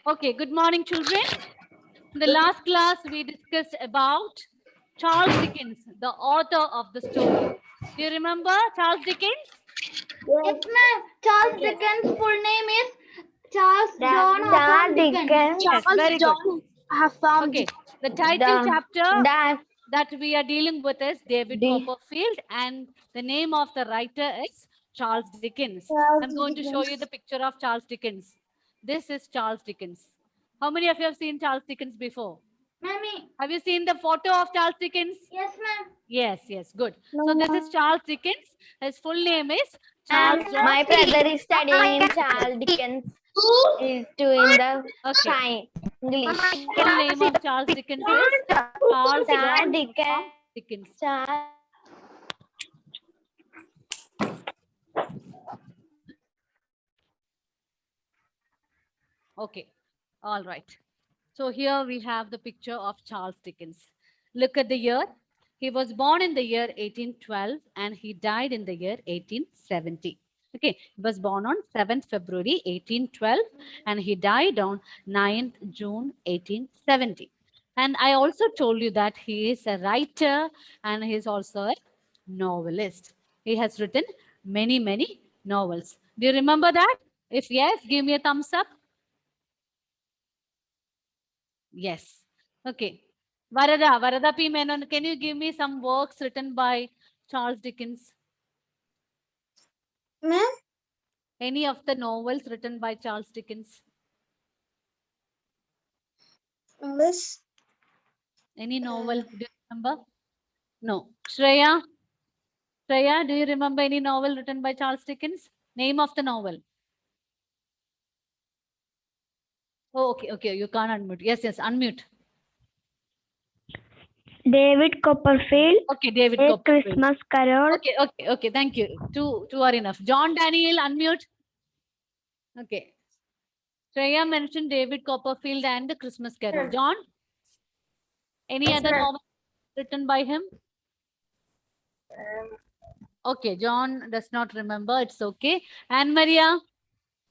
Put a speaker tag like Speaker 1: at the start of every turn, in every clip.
Speaker 1: Okay, good morning, children. In the last class, we discussed about Charles Dickens, the author of the story. Do you remember Charles Dickens?
Speaker 2: Yes, ma'am. Charles
Speaker 1: Yes.
Speaker 2: Dickens' full name is Charles John
Speaker 3: Charles
Speaker 2: Hatham Dickens.
Speaker 3: Dickens.
Speaker 1: Yes, very good.
Speaker 2: Hatham
Speaker 1: Okay,
Speaker 2: Dickens.
Speaker 1: the title
Speaker 3: The
Speaker 1: chapter
Speaker 3: that
Speaker 1: that we are dealing with is David
Speaker 3: the
Speaker 1: Copperfield, and the name of the writer is Charles Dickens. I'm going to show you the picture of Charles Dickens. This is Charles Dickens. How many of you have seen Charles Dickens before?
Speaker 2: Mammy.
Speaker 1: Have you seen the photo of Charles Dickens?
Speaker 2: Yes, ma'am.
Speaker 1: Yes, good. So this is Charles Dickens. His full name is
Speaker 3: and
Speaker 1: Charles John.
Speaker 3: my brother is studying in Charles Dickens. Is doing the
Speaker 1: Okay.
Speaker 3: science English.
Speaker 1: Full name of Charles Dickens is Charles John
Speaker 3: Charles Dickens.
Speaker 1: Dickens.
Speaker 3: Charles.
Speaker 1: Okay. All right. So here we have the picture of Charles Dickens. Look at the year. He was born in the year 1812 and he died in the year 1870. Okay, he was born on 7th February 1812 and he died on 9th June 1870. And I also told you that he is a writer and he is also a novelist. He has written many novels. Do you remember that? If yes, give me a thumbs up. Yes. Okay. Varada P. Menon, can you give me some works written by Charles Dickens?
Speaker 2: Ma'am.
Speaker 1: Any of the novels written by Charles Dickens?
Speaker 2: English.
Speaker 1: Any novel? Do you remember? No. Shreya, do you remember any novel written by Charles Dickens? Name of the novel. Oh, okay. You can't unmute. Yes, unmute.
Speaker 3: David Copperfield.
Speaker 1: Okay, David
Speaker 3: A
Speaker 1: Copperfield.
Speaker 3: Christmas Carol.
Speaker 1: Okay. Thank you. Two are enough. John Daniel, unmute. Okay. Shreya mentioned David Copperfield and the Christmas Carol. John, any other novel written by him? Okay, John does not remember. It's okay. And Maria,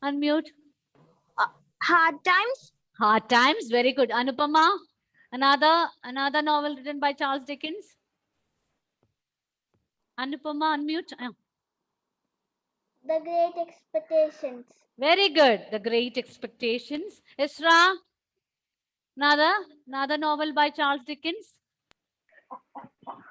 Speaker 1: unmute.
Speaker 2: Hard Times.
Speaker 1: Hard Times. Very good. Anupama, another novel written by Charles Dickens. Anupama, unmute.
Speaker 2: The Great Expectations.
Speaker 1: Very good. The Great Expectations. Isra, another novel by Charles Dickens.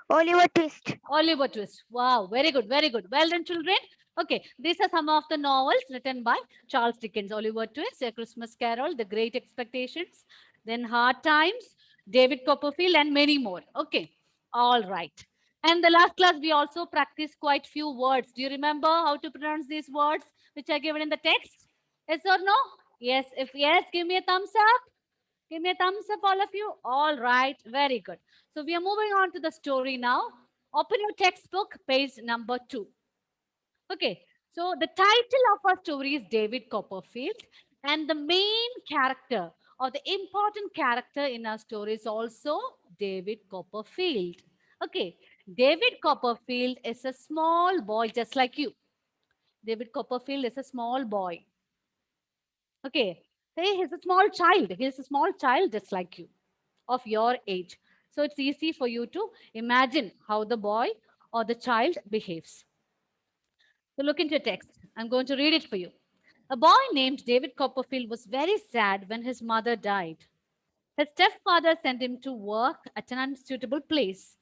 Speaker 2: Oliver Twist.
Speaker 1: Oliver Twist. Wow, very good. Well done, children. Okay, these are some of the novels written by Charles Dickens. Oliver Twist, A Christmas Carol, The Great Expectations, then Hard Times, David Copperfield, and many more. Okay, all right. And the last class, we also practiced quite few words. Do you remember how to pronounce these words which are given in the text? Yes or no? Yes. If yes, give me a thumbs up. Give me a thumbs up, all of you. All right, very good. So we are moving on to the story now. Open your textbook, page number 2. Okay, so the title of our story is David Copperfield, and the main character or the important character in our story is also David Copperfield. Okay, David Copperfield is a small boy just like you. David Copperfield is a small boy. Okay, hey, he's a small child. He's a small child just like you, of your age. So it's easy for you to imagine how the boy or the child behaves. So look into your text. I'm going to read it for you. A boy named David Copperfield was very sad when his mother died. His stepfather sent him to work at an unsuitable place.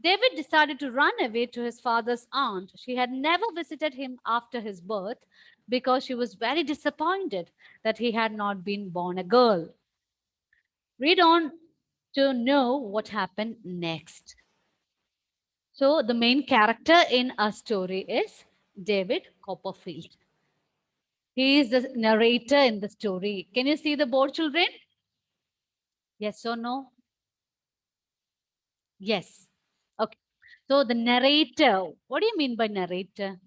Speaker 1: David decided to run away to his father's aunt. She had never visited him after his birth because she was very disappointed that he had not been born a girl. Read on to know what happened next. So, the main character in our story is David Copperfield. He is the narrator in the story. Can you see the board, children? Yes or no? Yes. Okay. So, the narrator, what do you mean by narrator?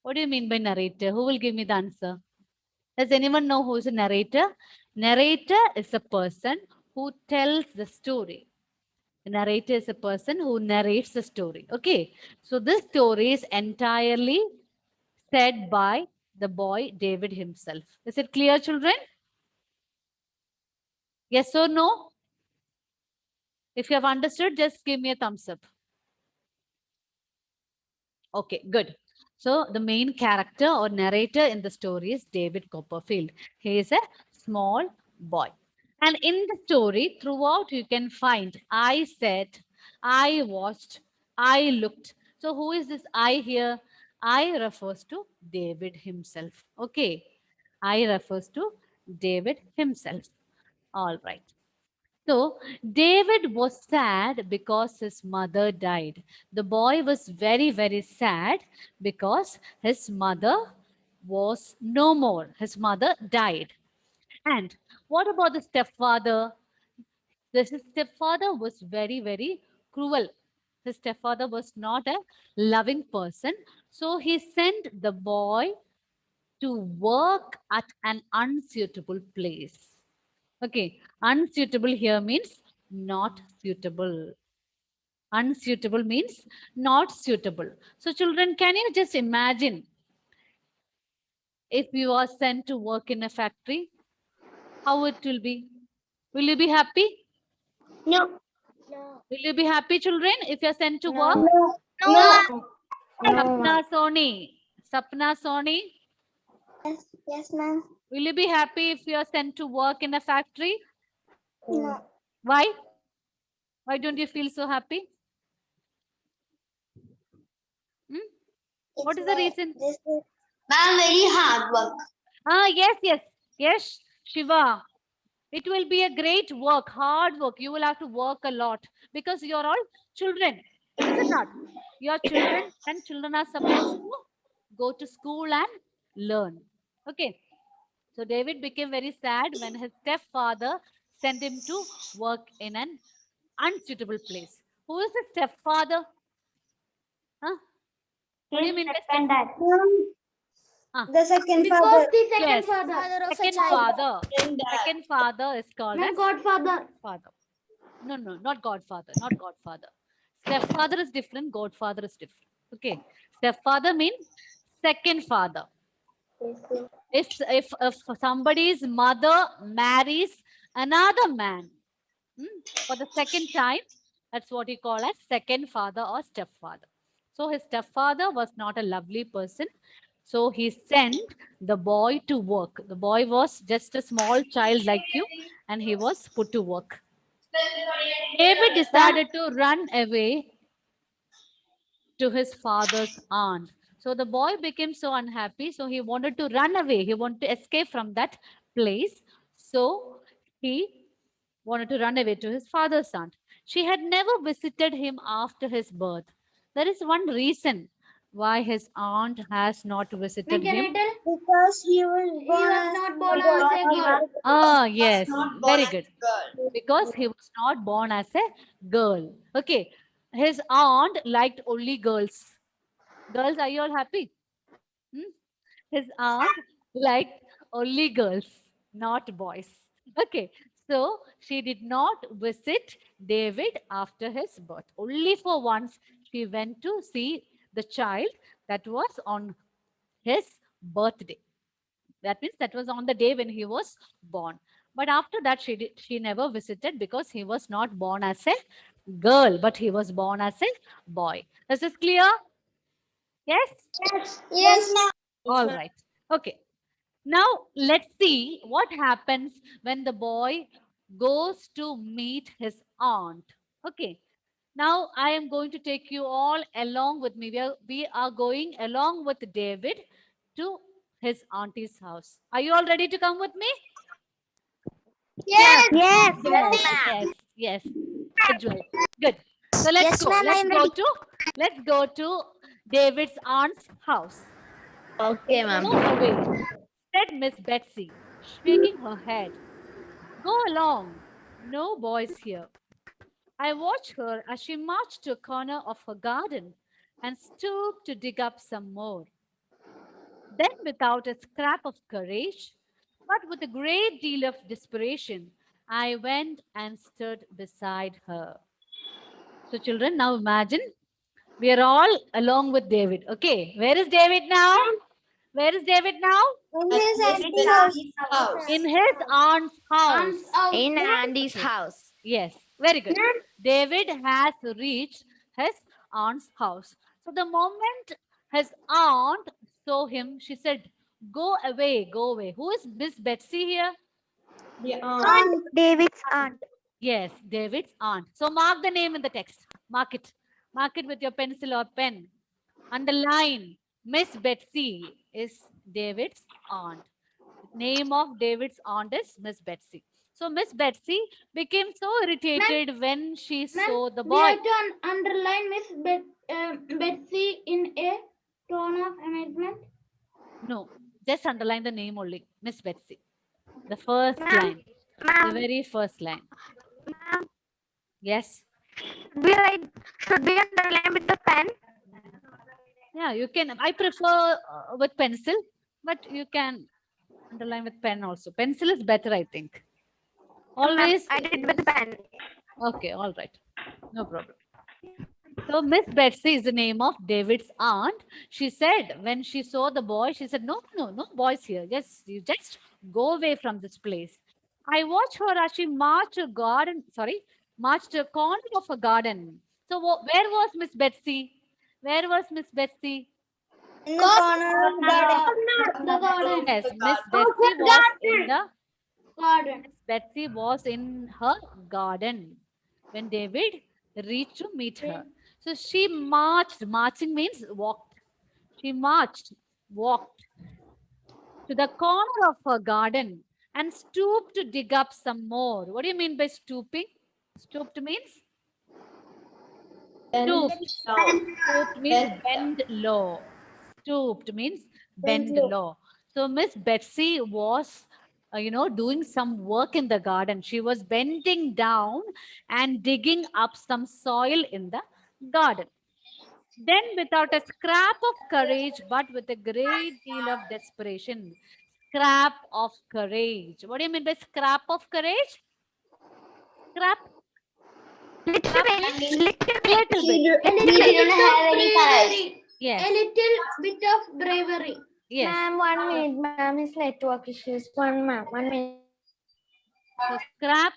Speaker 1: What do you mean by narrator? Who will give me the answer? Does anyone know who is a narrator? Narrator is a person who tells the story. The narrator is a person who narrates the story. Okay. So this story is entirely said by the boy David himself. Is it clear, children? Yes or no? If you have understood, just give me a thumbs up. Okay, good. So the main character or narrator in the story is David Copperfield. He is a small boy. And in the story, throughout you can find I said, I watched, I looked. So who is this I here? I refers to David himself. Okay. I refers to David himself. All right. So David was sad because his mother died. The boy was very, very sad because his mother was no more. His mother died. And what about the stepfather? His stepfather was very, very cruel. His stepfather was not a loving person. So he sent the boy to work at an unsuitable place. Okay, unsuitable here means not suitable. Unsuitable means not suitable. So, children, can you just imagine if you are sent to work in a factory, how it will be? Will you be happy?
Speaker 2: No.
Speaker 1: Will you be happy, children, if you are sent to work?
Speaker 3: No.
Speaker 2: No.
Speaker 1: Sapna Soni. Sapna Soni.
Speaker 2: Yes. Yes, ma'am.
Speaker 1: Will you be happy if you are sent to work in a factory?
Speaker 2: No.
Speaker 1: Why? Why don't you feel so happy? Hmm? What is the reason?
Speaker 2: This is ma'am very hard work.
Speaker 1: Ah, yes, yes, yes, Shiva. It will be a great work, hard work. You will have to work a lot because you're all children. Is it not? You're children and children are supposed to go to school and learn. Okay. So David became very sad when his stepfather sent him to work in an unsuitable place. Who is the stepfather? Huh? What do you mean by
Speaker 3: And that.
Speaker 1: Ah,
Speaker 2: The second
Speaker 3: Because
Speaker 2: father.
Speaker 3: the second
Speaker 1: yes.
Speaker 3: father of a
Speaker 1: Second
Speaker 3: child.
Speaker 1: father. Second father is called
Speaker 3: My
Speaker 1: as
Speaker 3: godfather.
Speaker 1: father. No, no, not godfather, not godfather. Stepfather is different, godfather is different. Okay. Stepfather means second father. If somebody's mother marries another man for the second time, that's what you call as second father or stepfather. So his stepfather was not a lovely person. So he sent the boy to work. The boy was just a small child like you, and he was put to work. David decided to run away to his father's aunt. So the boy became so unhappy. So he wanted to run away. He wanted to escape from that place. So he wanted to run away to his father's aunt. She had never visited him after his birth. There is one reason why his aunt has not visited
Speaker 3: Can
Speaker 1: him.
Speaker 3: I tell?
Speaker 2: Because he was
Speaker 3: He
Speaker 2: born
Speaker 3: was
Speaker 2: as
Speaker 3: not born as a girl.
Speaker 1: Ah, yes, very good. Because he was not born as a girl. Okay, his aunt liked only girls. Girls, are you all happy? Hmm? His aunt liked only girls, not boys. Okay, so she did not visit David after his birth. Only for once she went to see the child that was on his birthday. That means that was on the day when he was born. But after that, she never visited because he was not born as a girl, but he was born as a boy. Is this clear? Yes?
Speaker 2: yes, ma'am.
Speaker 1: All right. Okay. Now let's see what happens when the boy goes to meet his aunt. Okay. Now I am going to take you all along with me. We are going along with David to his auntie's house. Are you all ready to come with me?
Speaker 2: Yes.
Speaker 3: Yes.
Speaker 1: Yes, yes, yes. Ajwal. Good. So let's
Speaker 2: Yes,
Speaker 1: go.
Speaker 2: ma'am, I am ready.
Speaker 1: Let's go to David's aunt's house.
Speaker 3: Okay, ma'am.
Speaker 1: Go away, said Miss Betsy, shaking her head. Go along. No boys here. I watched her as she marched to a corner of her garden and stooped to dig up some more. Then, without a scrap of courage, but with a great deal of desperation, I went and stood beside her. So, children, now imagine we are all along with David. Okay, where is David now? Where is David now?
Speaker 2: In his auntie house.
Speaker 1: In his aunt's house.
Speaker 3: In Andy's
Speaker 1: Okay.
Speaker 3: house.
Speaker 1: Yes, very good. David has reached his aunt's house. So the moment his aunt saw him, she said, "Go away, go away." Who is Miss Betsy here?
Speaker 2: Aunt.
Speaker 3: David's aunt.
Speaker 1: Yes, David's aunt. So mark the name in the text. Mark it. Mark it with your pencil or pen. Underline. Miss Betsy is David's aunt. Name of David's aunt is Miss Betsy. So Miss Betsy became so irritated when she saw the
Speaker 4: We
Speaker 1: boy.
Speaker 4: have to underline Miss Betsy in a tone of amendment.
Speaker 1: No, just underline the name only. Miss Betsy. The first line. The
Speaker 3: Ma'am,
Speaker 1: very first line.
Speaker 3: ma'am,
Speaker 1: Yes.
Speaker 3: should we underline with the pen?
Speaker 1: Yeah, you can. I prefer with pencil, but you can underline with pen also. Pencil is better, I think. Always.
Speaker 3: I did with the pen.
Speaker 1: Okay, all right. No problem. So Miss Betsy is the name of David's aunt. She said when she saw the boy, she said, "No, no, no boys here. You just go away from this place." I watched her as she marched a garden. Sorry, marched a corner of a garden. So where was Miss Betsy? Where was Miss Betsy?
Speaker 2: In the corner of the garden.
Speaker 4: The garden.
Speaker 1: Yes, Miss Betsy was in the
Speaker 4: Garden.
Speaker 1: Miss Betsy was in her garden when David reached to meet her. So she marched. Marching means walked. She marched, walked to the corner of her garden and stooped to dig up some more. What do you mean by stooping? Stooped means? Stooped. Stooped means bend low. Stooped means bend low. So Miss Betsy was, doing some work in the garden. She was bending down and digging up some soil in the garden. Then, without a scrap of courage, but with a great deal of desperation, scrap of courage. What do you mean by scrap of courage? Scrap, scrap means little bit.
Speaker 2: We didn't have any courage.
Speaker 1: Yes.
Speaker 4: A little bit of bravery.
Speaker 1: Yes.
Speaker 3: Ma'am, 1 minute. Ma'am, his network issues. 1 minute.
Speaker 1: So scrap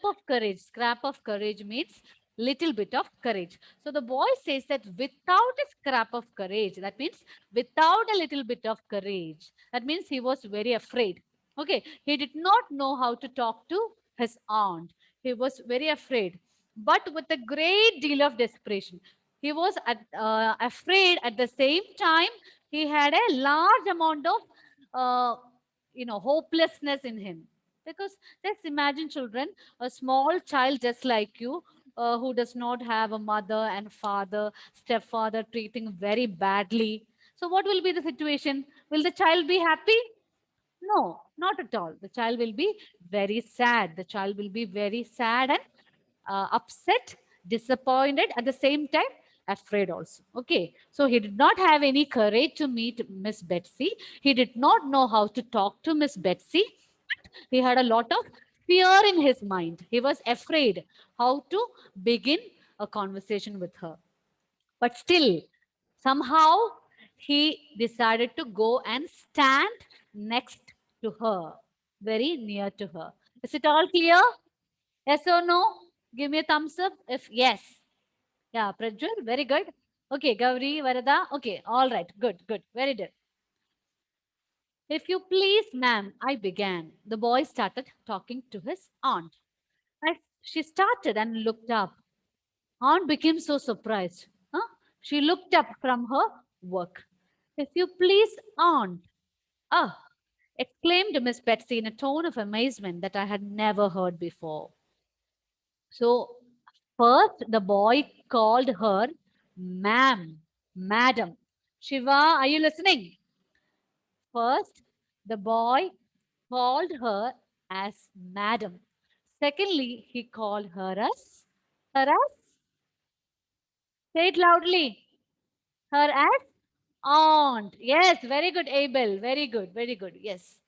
Speaker 1: of courage means little bit of courage. So the boy says that without a scrap of courage, that means without a little bit of courage, that means he was very afraid. Okay, he did not know how to talk to his aunt. He was very afraid, but with a great deal of desperation. He was afraid at the same time. He had a large amount of, hopelessness in him because just imagine children, a small child just like you, who does not have a mother and father, stepfather treating very badly. So, what will be the situation? Will the child be happy? No, not at all. The child will be very sad. The child will be very sad and upset, disappointed, at the same time, afraid also. Okay. So he did not have any courage to meet Miss Betsy. He did not know how to talk to Miss Betsy. He had a lot of fear in his mind. He was afraid how to begin a conversation with her. But still, somehow he decided to go and stand next to her, very near to her. Is it all clear? Yes or no? Give me a thumbs up if yes. Yeah, Prajwal, very good. Okay, Gauri, Varada. Okay, all right, good, good, very good. If you please, ma'am, I began. The boy started talking to his aunt. As she started and looked up, aunt became so surprised. Huh? She looked up from her work. If you please, aunt. Ah, exclaimed Miss Betsy in a tone of amazement that I had never heard before. So, first, the boy called her ma'am, madam. Shiva, are you listening? First, the boy called her as madam. Secondly, he called her as, say it loudly, her as aunt. Yes, very good, Abel. Very good, very good. Yes.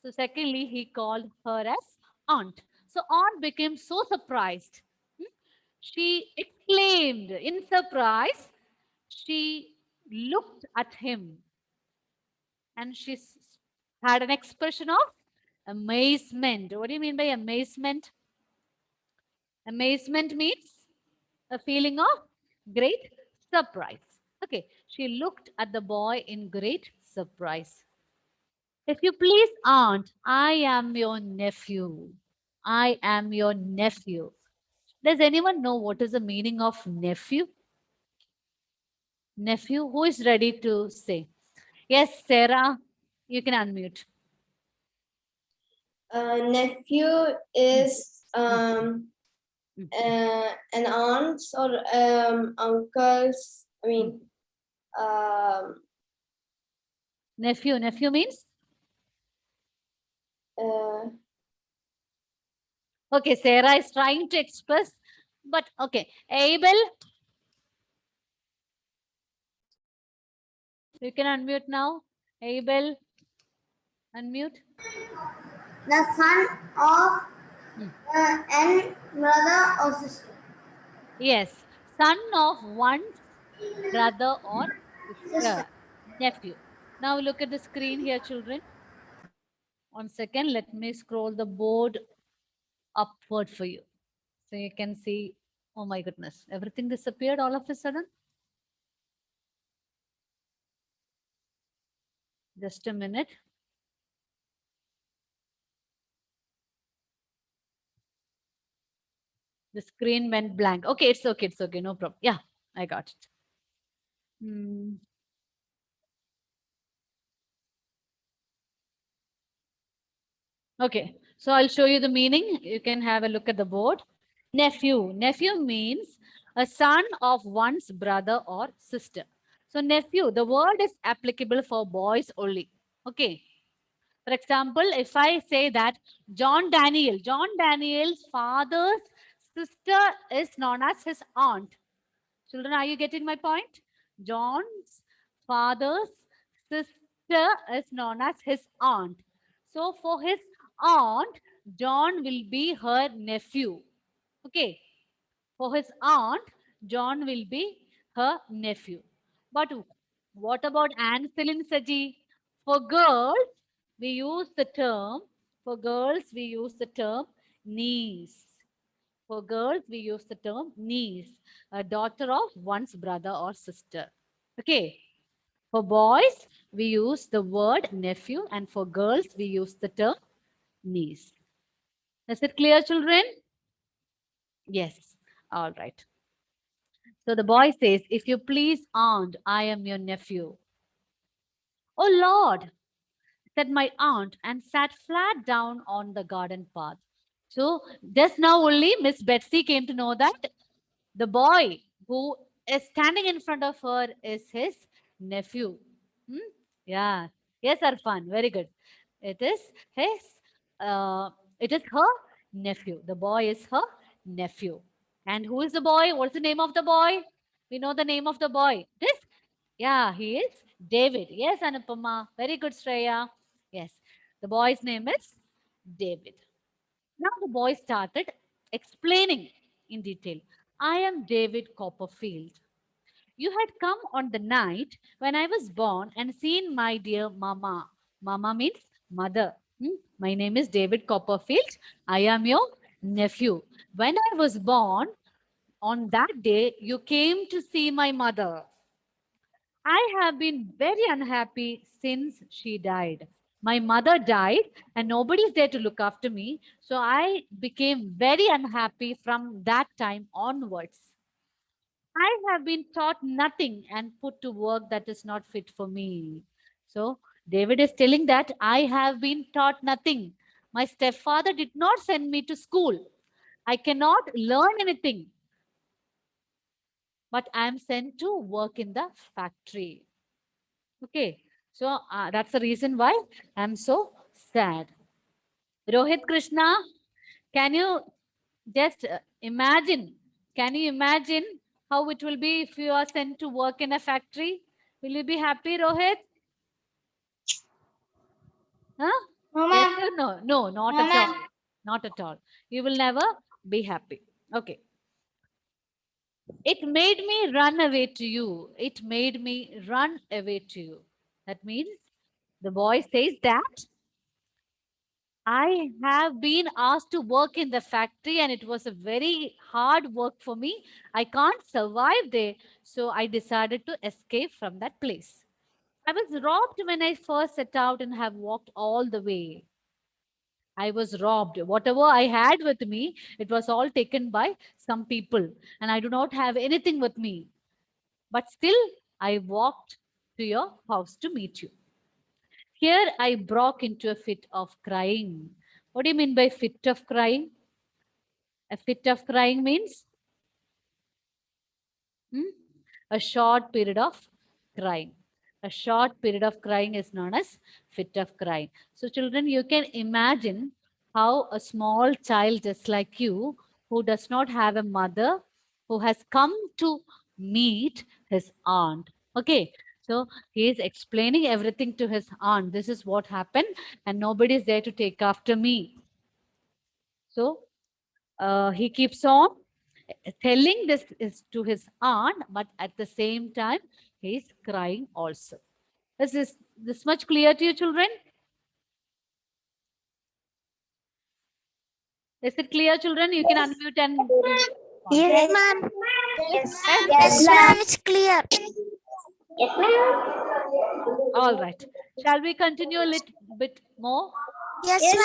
Speaker 1: So, secondly, he called her as aunt. So, aunt became so surprised. Hmm? She exclaimed in surprise. She looked at him. and she had an expression of amazement. What do you mean by amazement? Amazement means a feeling of great surprise. Okay, she looked at the boy in great surprise. If you please, aunt, I am your nephew. I am your nephew. Does anyone know what is the meaning of nephew? Nephew, who is ready to say? Yes, Sarah, you can unmute.
Speaker 2: Nephew is
Speaker 1: Mm.
Speaker 2: an aunt's or uncle's. I mean,
Speaker 1: Nephew, nephew means?
Speaker 2: uh,
Speaker 1: Okay, Sarah is trying to express, but okay. Abel, you can unmute now. Abel, unmute.
Speaker 2: the son of
Speaker 1: Hmm.
Speaker 2: an brother or sister.
Speaker 1: Yes, son of one's brother or sister, nephew. Now look at the screen here, children. 1 second, let me scroll the board upward for you. So you can see, oh my goodness, everything disappeared all of a sudden. Just a minute. The screen went blank. Okay, it's okay, it's okay, no problem. Yeah, I got it. Hmm. Okay, so I'll show you the meaning. You can have a look at the board. Nephew. Nephew means a son of one's brother or sister. So nephew, the word is applicable for boys only. Okay. For example, if I say that John Daniel's father's sister is known as his aunt. Children, are you getting my point? John's father's sister is known as his aunt. So for his aunt, John will be her nephew. Okay. For his aunt, John will be her nephew. But what about Anselin Saji? For girls, we use the term, for girls, we use the term niece. For girls, we use the term niece, a daughter of one's brother or sister. Okay. For boys, we use the word nephew, and for girls, we use the term niece. Is it clear, children? Yes. All right. So the boy says, if you please, aunt, I am your nephew. Oh Lord, said my aunt, and sat flat down on the garden path. So just now only Miss Betsy came to know that the boy who is standing in front of her is his nephew. Hmm? Yeah. Yes, Arfan. Very good. It is his, uh, it is her nephew. The boy is her nephew. And who is the boy? What's the name of the boy? We know the name of the boy. This? Yeah, he is David. Yes, Anupama. Very good, Shreya. Yes. The boy's name is David. Now the boy started explaining in detail. I am David Copperfield. You had come on the night when I was born and seen my dear Mama. Mama means mother. My name is David Copperfield. I am your nephew. When I was born, on that day, you came to see my mother. I have been very unhappy since she died. My mother died and nobody's there to look after me. So I became very unhappy from that time onwards. I have been taught nothing and put to work that is not fit for me. So David is telling that I have been taught nothing. My stepfather did not send me to school. I cannot learn anything, but I am sent to work in the factory. Okay, so that's the reason why I'm so sad. Rohit Krishna, can you just imagine? Can you imagine how it will be if you are sent to work in a factory? Will you be happy, Rohit? Huh?
Speaker 2: No,
Speaker 1: Yes
Speaker 2: ma'am.
Speaker 1: or no? No, not
Speaker 2: No,
Speaker 1: at all.
Speaker 2: ma'am.
Speaker 1: Not at all. You will never be happy. Okay. It made me run away to you. It made me run away to you. That means The boy says that I have been asked to work in the factory and it was a very hard work for me. I can't survive there. So I decided to escape from that place. I was robbed when I first set out and have walked all the way. I was robbed. Whatever I had with me, it was all taken by some people, and I do not have anything with me. But still, I walked to your house to meet you. Here, I broke into a fit of crying. What do you mean by fit of crying? A fit of crying means hmm, a short period of crying. A short period of crying is known as fit of crying. So, children, you can imagine how a small child just like you, who does not have a mother, who has come to meet his aunt. Okay, so he is explaining everything to his aunt. This is what happened, and nobody is there to take after me. So, he keeps on telling this is to his aunt, but at the same time, he is crying also. Is this much clear to you, children? Is it clear, children? You can unmute and respond.
Speaker 3: Yes, ma'am.
Speaker 2: Yes.
Speaker 1: Yes?
Speaker 3: Yes, ma'am. It's clear.
Speaker 2: Yes, ma'am.
Speaker 1: All right. Shall we continue a little bit more?
Speaker 3: Yes,
Speaker 2: Yes,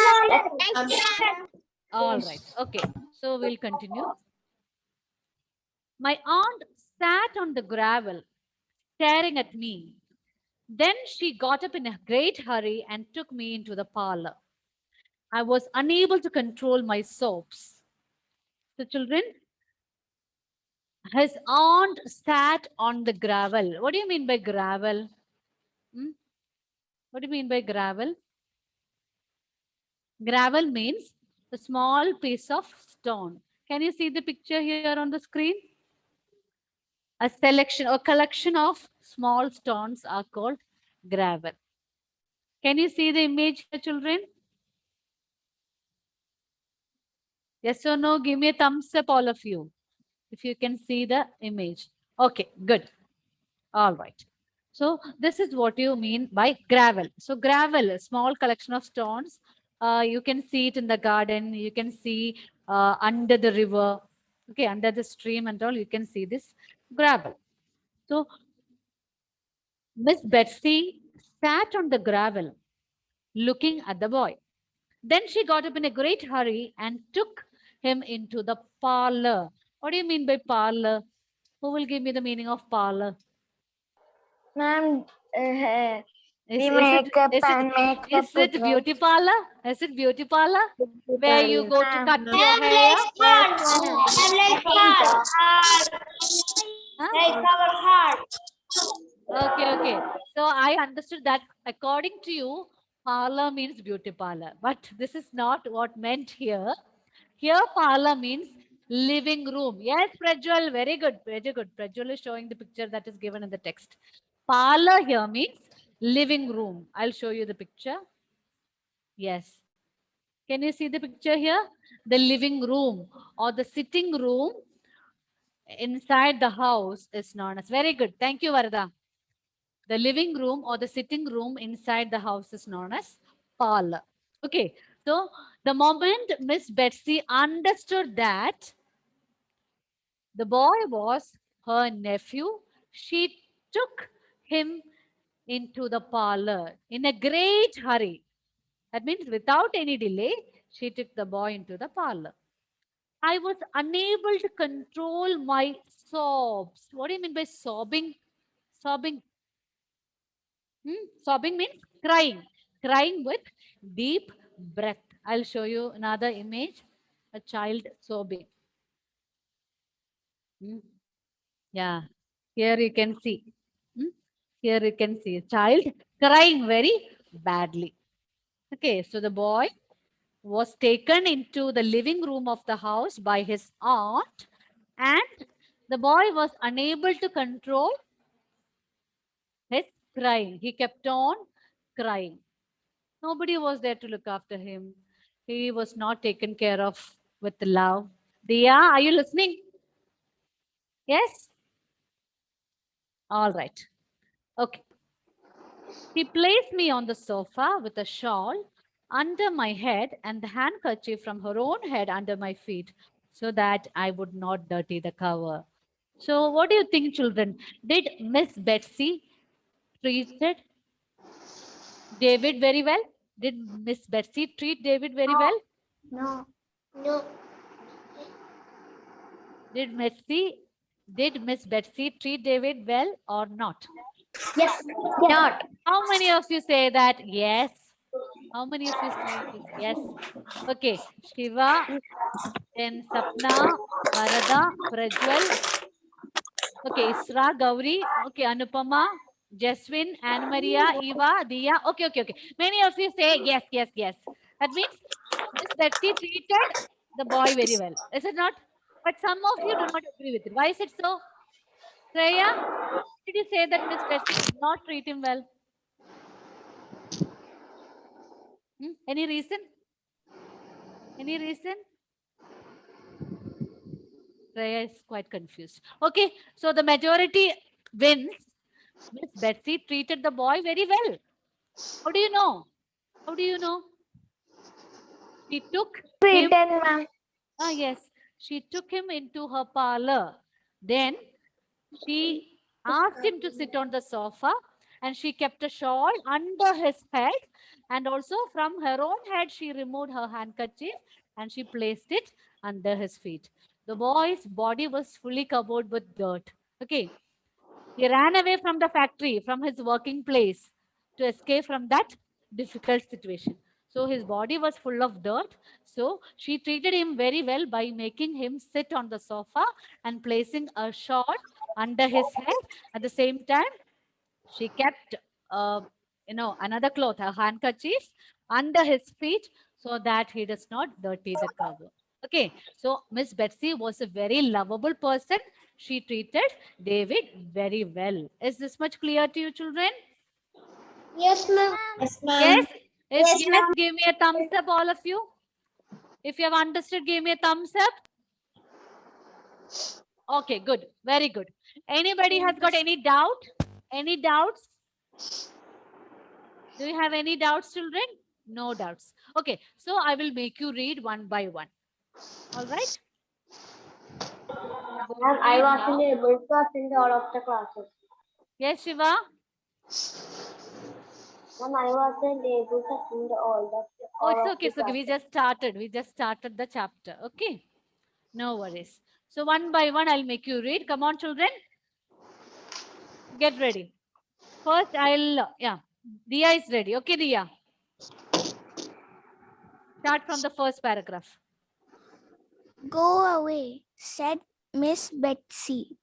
Speaker 3: ma'am.
Speaker 2: ma'am.
Speaker 1: All right. Okay. So we'll continue. My aunt sat on the gravel, staring at me. Then she got up in a great hurry and took me into the parlor. I was unable to control my sobs. So, children, his aunt sat on the gravel. What do you mean by gravel? Hmm? What do you mean by gravel? Gravel means a small piece of stone. Can you see the picture here on the screen? A selection or collection of small stones are called gravel. Can you see the image here, children? Yes or no? Give me a thumbs up, all of you, if you can see the image. Okay, good. All right. So this is what you mean by gravel. So gravel, a small collection of stones. You can see it in the garden. You can see under the river. Okay, under the stream and all, you can see this gravel. So Miss Betsy sat on the gravel looking at the boy. Then she got up in a great hurry and took him into the parlor. What do you mean by parlor? Who will give me the meaning of parlor?
Speaker 3: Ma'am,
Speaker 1: Is,
Speaker 3: the
Speaker 1: is it
Speaker 3: makeup
Speaker 1: is it
Speaker 3: and makeup
Speaker 1: is it
Speaker 3: put
Speaker 1: beauty parlor? Is it beauty parlor where you go to cut
Speaker 3: ma'am.
Speaker 1: your hair?
Speaker 3: Yes, ma'am.
Speaker 2: Like heart.
Speaker 1: Huh?
Speaker 2: Like our heart.
Speaker 1: Okay, okay. So I understood that according to you, parlor means beauty parlor, but this is not what meant here. Here, parlor means living room. Yes, Prajwal, very good, very good. Prajwal is showing the picture that is given in the text. Parlor here means living room. I'll show you the picture. Yes. Can you see the picture here? The living room or the sitting room inside the house is known as. Very good. Thank you, Varda. The living room or the sitting room inside the house is known as parlor. Okay. So the moment Miss Betsy understood that the boy was her nephew, she took him into the parlor in a great hurry. That means without any delay, she took the boy into the parlor. I was unable to control my sobs. What do you mean by sobbing? Sobbing. Sobbing means crying. Crying with deep breath. I'll show you another image. A child sobbing. Hmm. Yeah. Here you can see. Hmm? Here you can see a child crying very badly. Okay, so the boy was taken into the living room of the house by his aunt, and the boy was unable to control his crying. He kept on crying. Nobody was there to look after him. He was not taken care of with love. Dia, are you listening? Yes? All right. Okay. He placed me on the sofa with a shawl under my head and the handkerchief from her own head under my feet so that I would not dirty the cover. So, what do you think, children? Did Miss Betsy treated David very well? Did Miss Betsy treat David very well?
Speaker 2: No. No.
Speaker 1: Did Miss Betsy treat David well or not?
Speaker 2: Yes. Not.
Speaker 1: How many of you say that yes? How many of you say it is yes? Okay, Shiva, then Sapna, Varada, Prajwal. Okay, Isra, Gauri. Okay, Anupama, Jaswin, Anna Maria, Eva, Dia. Okay, okay, okay. Many of you say yes, yes, yes. That means Miss Betsy treated the boy very well. Is it not? But some of you do not agree with it. Why is it so? Shreya, did you say that Miss Betsy did not treat him well? Any reason? Any reason? Shreya is quite confused. Okay, so the majority wins. Miss Betsy treated the boy very well. How do you know? How do you know? She took him.
Speaker 3: Written, ma'am.
Speaker 1: Ah, yes. She took him into her parlor. Then she asked him to sit on the sofa and she kept a shawl under his head. And also from her own head, she removed her handkerchief and she placed it under his feet. The boy's body was fully covered with dirt. Okay. He ran away from the factory, from his working place to escape from that difficult situation. So his body was full of dirt. So she treated him very well by making him sit on the sofa and placing a shawl under his head. At the same time, she kept, uh, another cloth, a handkerchief, under his feet so that he does not dirty the cover. Okay, so Miss Betsy was a very lovable person. She treated David very well. Is this much clear to you, children?
Speaker 2: Yes, ma'am. Yes,
Speaker 1: Yes?
Speaker 2: ma'am.
Speaker 1: If
Speaker 2: Yes,
Speaker 1: yes,
Speaker 2: ma'am.
Speaker 1: give me a thumbs up, all of you. If you have understood, give me a thumbs up. Okay, good. Very good. Anybody has got any doubt? Any doubts? Do you have any doubts, children? No doubts. Okay, so I will make you read one by one. All right? I'm going to
Speaker 2: Ma'am, I
Speaker 1: read
Speaker 2: wasn't
Speaker 1: now.
Speaker 2: able to attend all of the classes.
Speaker 1: Yes, Shiva?
Speaker 2: Ma'am, I wasn't able to attend
Speaker 1: Oh,
Speaker 2: all
Speaker 1: it's
Speaker 2: of
Speaker 1: okay.
Speaker 2: the
Speaker 1: It's okay. We
Speaker 2: classes.
Speaker 1: just started. We just started the chapter. Okay? No worries. So one by one, I'll make you read. Come on, children. Get ready. First, yeah. Dia is ready. Okay, Dia. Start from the first paragraph.
Speaker 5: Go away, said Miss Betsy,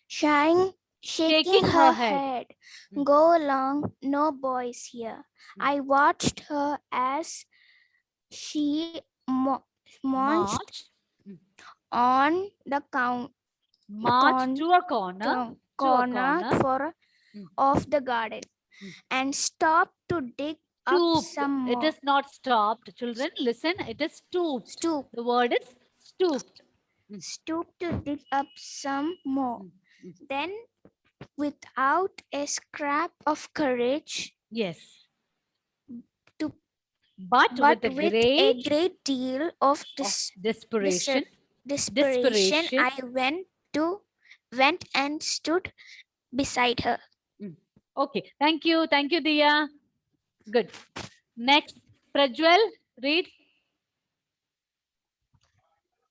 Speaker 5: shaking
Speaker 1: Shaking
Speaker 5: her
Speaker 1: her head.
Speaker 5: head.
Speaker 1: Hmm.
Speaker 5: Go along, no boys here. I watched her as she munched
Speaker 1: March.
Speaker 5: on the
Speaker 1: March to a corner. To a
Speaker 5: corner
Speaker 1: corner.
Speaker 5: for
Speaker 1: Hmm.
Speaker 5: of the garden and stopped to dig up
Speaker 1: Stooped.
Speaker 5: some
Speaker 1: It
Speaker 5: more.
Speaker 1: is not stopped. Children, listen. It is stooped.
Speaker 5: Stoop.
Speaker 1: The word is stooped.
Speaker 5: Stooped to dig up some more.
Speaker 1: Hmm.
Speaker 5: Then, without a scrap of courage,
Speaker 1: Yes.
Speaker 5: To-
Speaker 1: But,
Speaker 5: but
Speaker 1: with a
Speaker 5: with a
Speaker 1: great
Speaker 5: great deal of
Speaker 1: desperation.
Speaker 5: desperation, I went and stood beside her.
Speaker 1: Okay. Thank you. Thank you, Dia. Good. Next, Prajwal, read.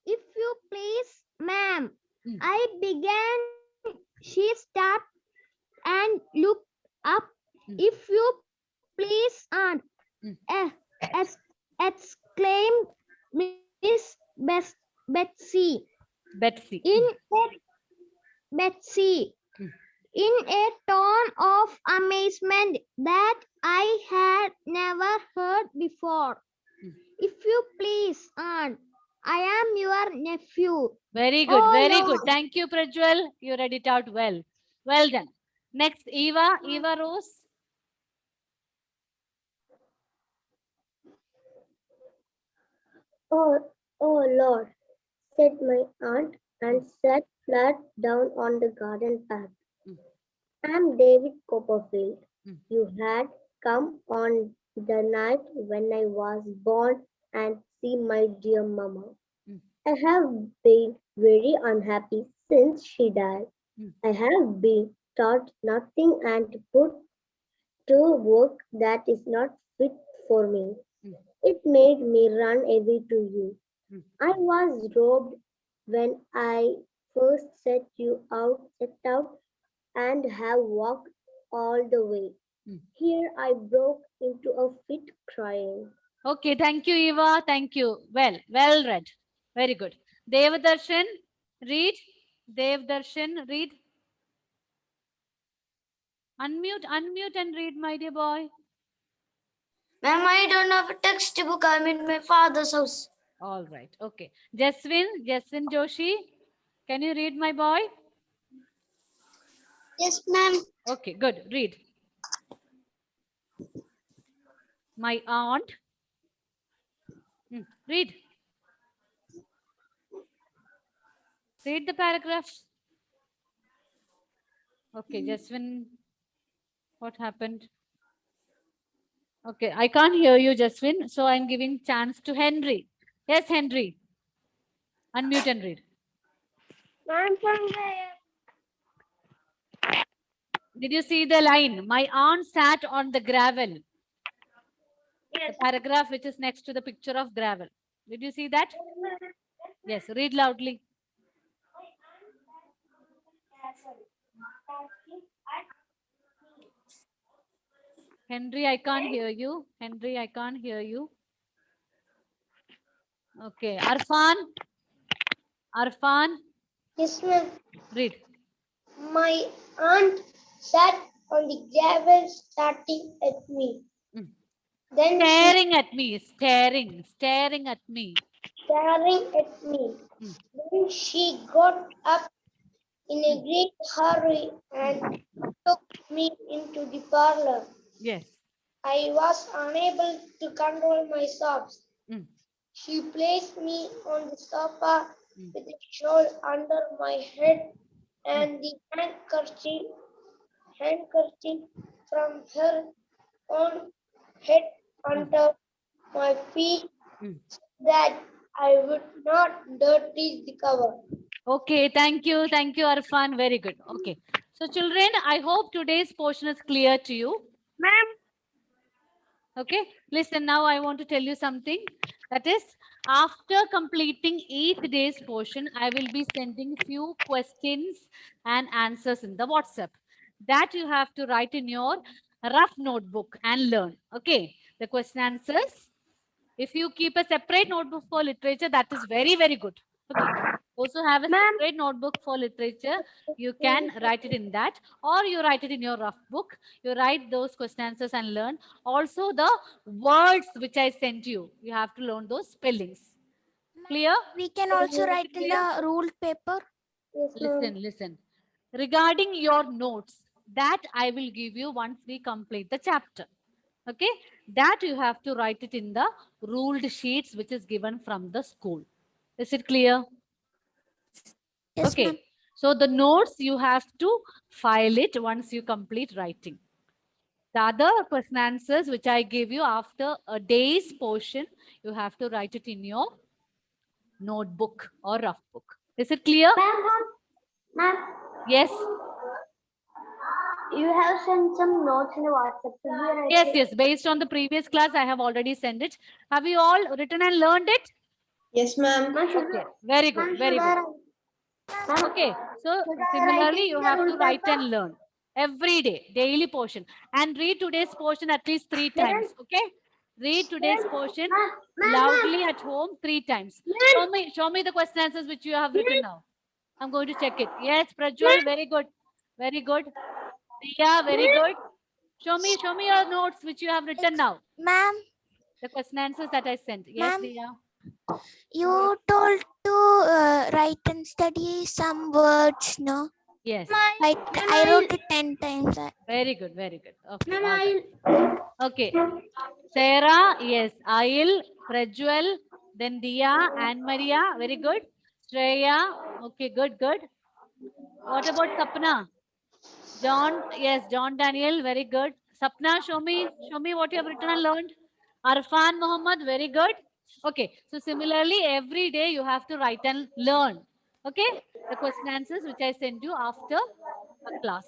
Speaker 4: If you please, ma'am,
Speaker 1: Hmm.
Speaker 4: I began. She stopped and looked up.
Speaker 1: Hmm.
Speaker 4: If you please, aunt,
Speaker 1: Hmm.
Speaker 4: exclaimed Miss Betsy.
Speaker 1: Betsy.
Speaker 4: Betsy,
Speaker 1: Hmm.
Speaker 4: in a tone of amazement that I had never heard before. If you please, aunt, I am your nephew.
Speaker 1: Very good.
Speaker 4: Oh,
Speaker 1: Very
Speaker 4: Lord.
Speaker 1: good. Thank you, Prajwal. You read it out well. Well done. Next, Eva. Eva Rose.
Speaker 2: Oh, oh Lord, said my aunt and sat flat down on the garden path. I'm David Copperfield.
Speaker 1: Mm.
Speaker 2: you had come on the night when I was born and see my dear mama.
Speaker 1: Mm.
Speaker 2: I have been very unhappy since she died.
Speaker 1: Mm.
Speaker 2: I have been taught nothing and put to work that is not fit for me.
Speaker 1: Mm.
Speaker 2: It made me run away to you.
Speaker 1: Mm.
Speaker 2: I was robbed when I first set out and have walked all the way.
Speaker 1: Mm.
Speaker 2: Here I broke into a fit crying.
Speaker 1: Okay, thank you, Eva. Thank you. Well read. Very good. Devdarshan, read. Devdarshan, read. Unmute and read, my dear boy.
Speaker 6: Ma'am, I don't have a textbook. I'm in my father's house.
Speaker 1: All right. Okay. Jaswin Joshi, can you read, my boy?
Speaker 6: Yes, ma'am.
Speaker 1: Okay, good. Read. My aunt. Read. Read the paragraphs. Okay, Jaswin, what happened? Okay, I can't hear you, Jaswin. So I'm giving chance to Henry. Yes, Henry. Unmute and read.
Speaker 2: I'm from there.
Speaker 1: Did you see the line? My aunt sat on the gravel. The paragraph which is next to the picture of gravel. Did you see that? Yes, read loudly. Henry, I can't hear you. Henry, I can't hear you. Okay, Arfan. Arfan,
Speaker 2: Yes, ma'am.
Speaker 1: read.
Speaker 2: My aunt sat on the gravel starting at me.
Speaker 1: Mm.
Speaker 2: Then she
Speaker 1: Staring at me, staring at me.
Speaker 2: staring at me.
Speaker 1: Mm.
Speaker 2: Then she got up in a great hurry and took me into the parlor.
Speaker 1: Yes.
Speaker 2: I was unable to control my sobs.
Speaker 1: Mm.
Speaker 2: She placed me on the sofa
Speaker 1: Mm.
Speaker 2: with a shawl under my head and the handkerchief from her own head under my feet
Speaker 1: Mm.
Speaker 2: that I would not dirty the cover.
Speaker 1: Okay, thank you. Thank you, Arfan. Very good. Okay. So, children, I hope today's portion is clear to you.
Speaker 2: Ma'am.
Speaker 1: Okay, listen, now I want to tell you something. That is, after completing each day's portion, I will be sending few questions and answers in the WhatsApp that you have to write in your rough notebook and learn. Okay, the question answers. If you keep a separate notebook for literature, that is very, very good. Okay. Also have a
Speaker 2: Ma'am.
Speaker 1: separate notebook for literature. You can write it in that, or you write it in your rough book. You write those question answers and learn. Also the words which I sent you. You have to learn those spellings. Clear?
Speaker 5: We can also write in the ruled paper.
Speaker 1: Listen. Regarding your notes, that I will give you once we complete the chapter. Okay, that you have to write it in the ruled sheets which is given from the school. Is it clear?
Speaker 5: Yes,
Speaker 1: Okay,
Speaker 5: ma'am.
Speaker 1: so the notes you have to file it once you complete writing. The other question answers which I give you after a day's portion, you have to write it in your notebook or rough book. Is it clear?
Speaker 2: Ma'am,
Speaker 1: Yes.
Speaker 2: you have sent some notes in the WhatsApp.
Speaker 1: Yes. Based on the previous class, I have already sent it. Have you all written and learned it?
Speaker 6: Yes, ma'am.
Speaker 1: Okay, very good, very good. Okay, so similarly, you have to write and learn every day, daily portion, and read today's portion at least 3 times. Okay, read today's portion loudly at home 3 times. Show me the question answers which you have written now. I'm going to check it. Yes, Prajwal, very good, very good. Diya, very good. Show me your notes which you have written now.
Speaker 5: Ma'am,
Speaker 1: The question answers that I sent. Yes,
Speaker 5: Ma'am.
Speaker 1: Diya.
Speaker 5: you told to write and study some words, no?
Speaker 1: Yes.
Speaker 5: Like I wrote it 10 times.
Speaker 1: Very good, very good. Okay. All right. Okay. Sarah, yes. Ail, Prajwal, then Dia, Anne Maria, very good. Shreya, okay, good. What about Sapna? John, yes, John Daniel, very good. Sapna, show me what you have written and learned. Arfan Muhammad, very good. Okay, so similarly, every day you have to write and learn. Okay, the question answers which I send you after a class.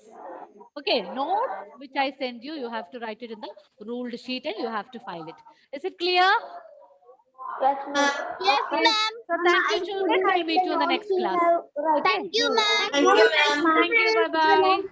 Speaker 1: Okay, note which I send you, you have to write it in the ruled sheet and you have to file it. Is it clear?
Speaker 4: Yes,
Speaker 1: Okay. So thank you, children. I'll meet you in the next class. Okay.
Speaker 6: Thank you, ma'am.
Speaker 1: Thank you. Bye bye.